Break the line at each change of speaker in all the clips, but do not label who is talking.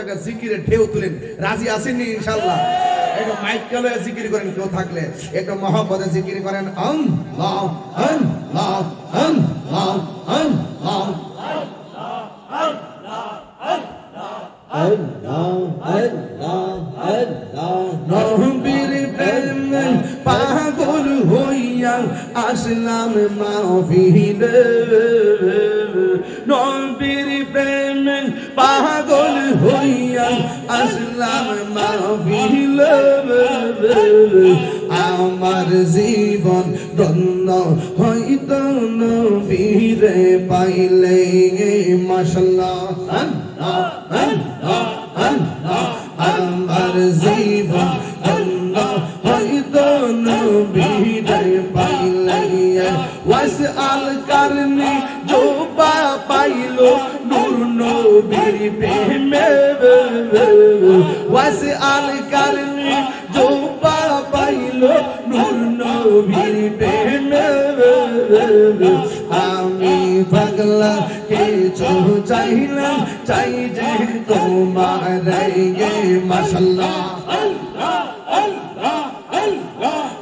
একটা জিকিরের ঢেউ তুলেন। রাজি আছেন ইনশাআল্লাহ? একটু মাইক চালিয়ে জিকির করেন কেউ থাকলে, একটু মহব্বতে জিকির করেন। আল্লাহ আল্লাহ আল্লাহ আল্লাহ নবীর প্রেমে পাগল হইয়া আসলাম মাহফিলে, নবীর প্রেমে পাগল হইয়া আসলাম মাহফিলে। আমার জীবন ধন্য হইত নবীরে পাইলে। মাশাআল্লাহ আমার জীবন ধন্য হইত নবীরে পাইলে। ওয়াসআল করনি জোবা পাইলো নূর নবীর প্রেমে, ওয়াসআল করনি জোবা পাইলো নূর নবীর প্রেমে। আমি পাগলা কিছু চাইলাম, চাই যে তোমার গে। মাশাআল্লাহ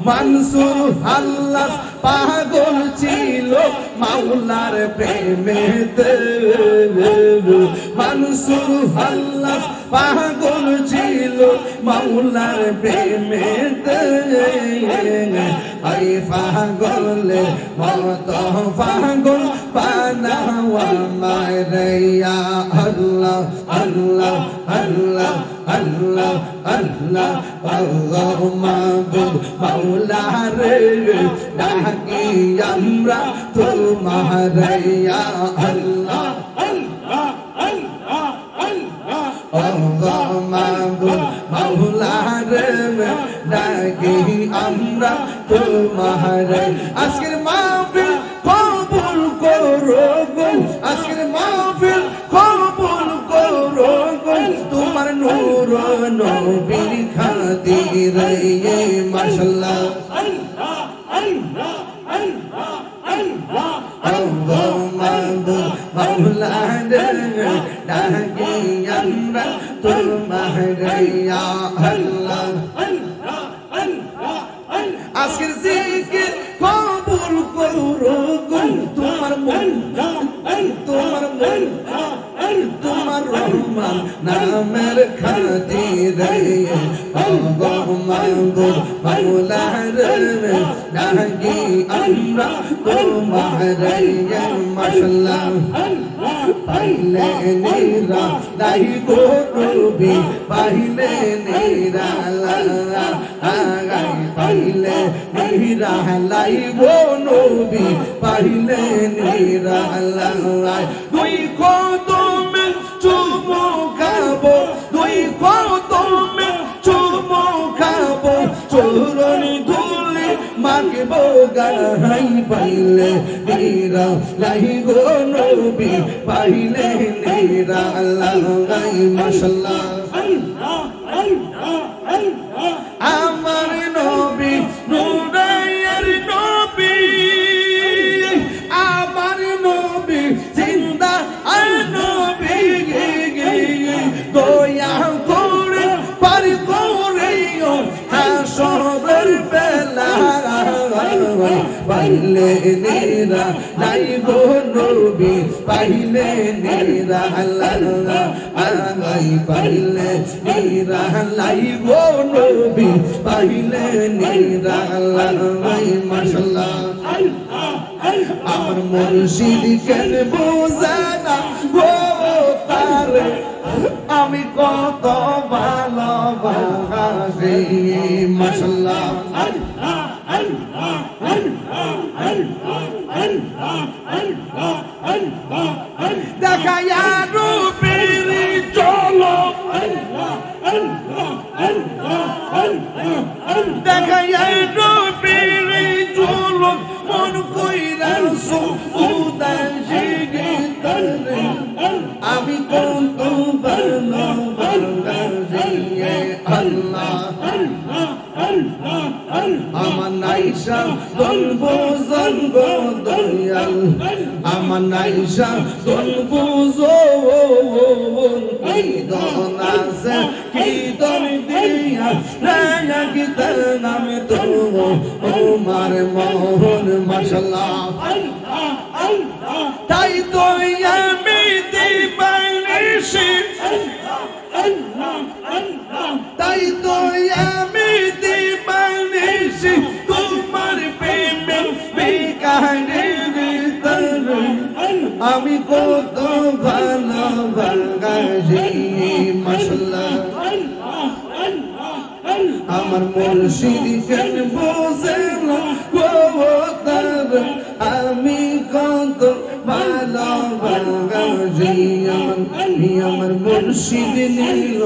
মানসুর হাল্লাস পাগল ছিল মাওলার প্রেমেতে, মানসুর হাল্লাস পাগল ছিল মাওলার প্রেমেতে। আই পাগলে মত পাগল বানাওয়া মারিয়া। আল্লাহ আল্লাহ আল্লাহ আল্লাহ আল্লাহ আল্লাহ মাবুদ মাওলা রে, ডাকি আমরা তোমার ইয়া আল্লাহ আল্লাহ আল্লাহ আল্লাহ মাবুদ মাওলা রে, ডাকি আমরা তোমার। আজকের মাহফিল কবুল করো গো, আজকের মাহফিল কবুল করো গো, তোমার নূর নবীর খাতিরে। মাশাআল্লাহ আল্লাহ আল্লাহ আল্লাহ আল্লাহ আল্লাহ মাবুদ মাওলা রে, ডাকি আমরা তোমার ইয়া আল্লাহ আল্লাহ আল্লাহ। আজকের জিকির কবুল করো গো, তোমার মন তোমার মন তোমার রহমান নামের খাতিরে। আল্লাহ মাবুদ মাওলা রে, ডাকি আমরা তোমার ইয়া। মাশাআল্লাহ পাইলে নিরা লাই গো নবী, পাইলে নিরা আগাই, পাইলে নিরা লাই গো নবী, পাইলে নিরা লাই। দুই কদমে চুমু খাবো, দুই কদমে চুমু খাবো, চরণ ধুলি মাগবো গাই। পাইলে নিরা লাই গো নবী, পাইলে নিরা লাই। মাশাআল্লাহ আল্লাহ আল্লাহ আল্লাহ আমার নবী নূরের নবী, আমার নবী জিন্দা আর নবী, দয়া করে পার করে হাসরের বেলা। পাইলে নিরা লাই গো নবী, পাইলে নিরা লাই, পাইলে নিরা লাই গো নবী, পাইলে নিরা লাই। মাশাআল্লাহ আমার মুর্শিদ কেন বোঝানা গো তারে, আমি কত ভালোবাসি। মাশাআল্লাহ আল্লাহ আল্লাহ আল্লাহ আল্লাহ আল্লাহ আল্লাহ আল্লাহ দেখায়া রূপের চলো, আল্লাহ আল্লাহ আল্লাহ আল্লাহ দেখায়া রূপের চলো, মন কইরা উদাসী গীতরে আমি কত ভালোবাসি। আল্লাহ আল্লাহ আল্লাহ আমার নাই নাইশা গলবো জানবো দয়াল আমার নাইশা গলবো কি দন আছে কি দন দিয়া রায়া গীতা নামে তো ওমার মোহন মাশাআল্লাহ তাই তো আমি দিবানিশি তাই তো আমি দিবানিশি তোমার প্রেমে বিকারে আমি কত ভালোবাসি মাশাআল্লাহ আমার মুর্শিদ কেন বোঝে না তার আমি কত ভালোবাসি আমার মুর্শিদ নিল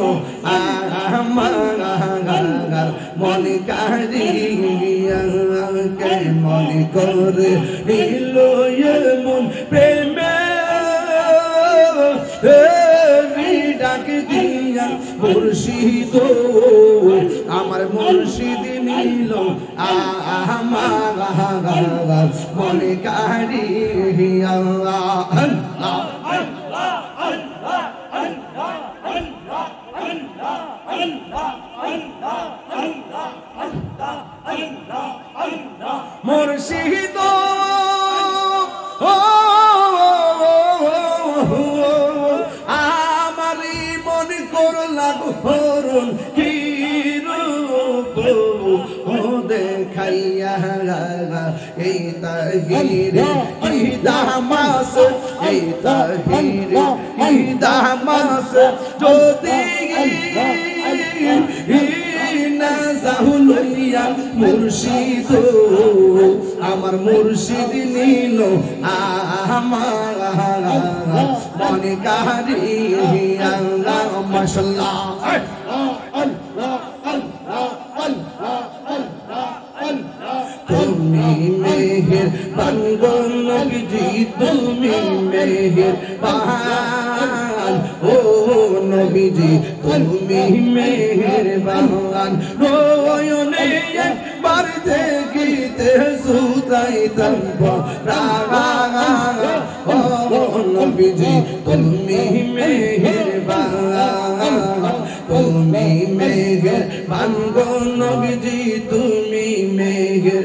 আমার মনে কারিয়া কে মনে করে নিল মন প্রেমে ডাক দিয়া মুর্শিদ আমার মুর্শিদ নিল আমার মনে কারিয়া মুর্শিদ আমারই মনে করলা হরুন কি রূপ ও দেখাইয়া এই তাহিরে কি দামাস এই তাহিরে কি দামাস যদি না জাহুলইয়া মুর্শিদ আমার মুর্শিদ নিল আমার মনে কারিয়া মাশাআল্লাহ তুমি মেহের বানগন নবীজি তুমি মেহের বান ও নবীজি তুমি মেহের বান নয়নে একবার দেখিতে সুতাইতাম রাগা ও নবীজি তুমি মেহের বান তুমি মেহের বানগন নবীজি তুমি মেহের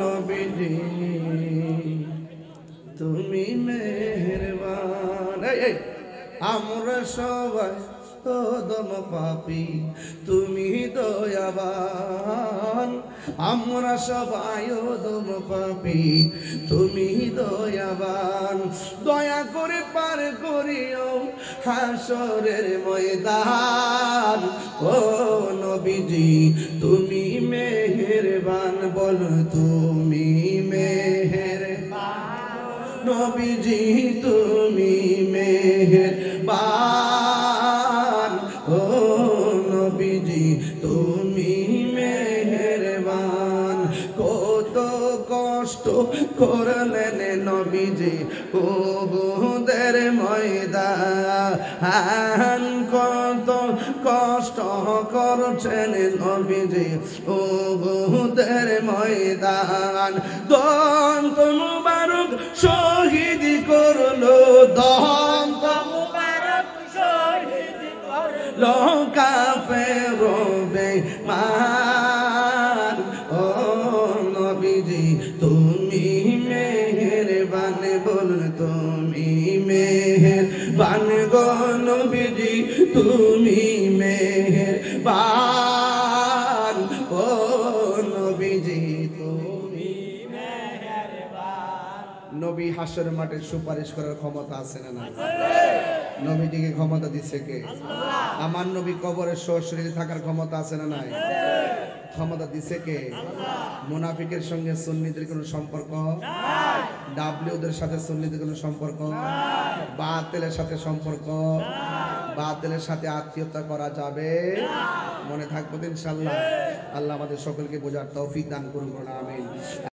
নবীজি তুমি মেহেরবান আমরা সবাই দম পাপী তুমি দয়াবান আমরা সবাই দম পাপী তুমি দয়াবান দয়া করে পার করিও হাসরের ময়দান ও নবীজি তুমি মেহেরবান বল তুমি মেহেরবান নবীজি তুমি মেহেরবান ও নবীজি তুমি মেহেরবান কত কষ্ট করলেন নবীজি উহুদের ময়দান কত কষ্ট করছেন নবীজি উহুদের ময়দান দন্ত মুবারক শহীদ করলো দন্ত মুবারক শহীদ করলো কাফের বেঈমান ও নবীজি তুমি মেহেরবান বল তুমি মেহেরবান গো নবীজি তুমি মেহেরবান ও নবীজি তুমি মেহেরবান নবী হাসরের মাঠে সুপারিশ করার ক্ষমতা আছে না নাই নবীজিকে ক্ষমতা দিচ্ছে কে আল্লাহ আমার নবী কবরে সশরীরে থাকার ক্ষমতা আছে না নাই ক্ষমতা দিছে কে আল্লাহ মুনাফিকের সঙ্গে সুন্নিদের কোনো সম্পর্ক নাই ডাব্লিউদের সাথে সুন্নিদের কোনো সম্পর্ক নাই বাতিলের সাথে সম্পর্ক নাই বাতিলের সাথে আত্মীয়তা করা যাবে না মনে থাকবে ইনশাআল্লাহ আল্লাহ আমাদের সকলকে বোঝার তৌফিক দান করুন আমিন।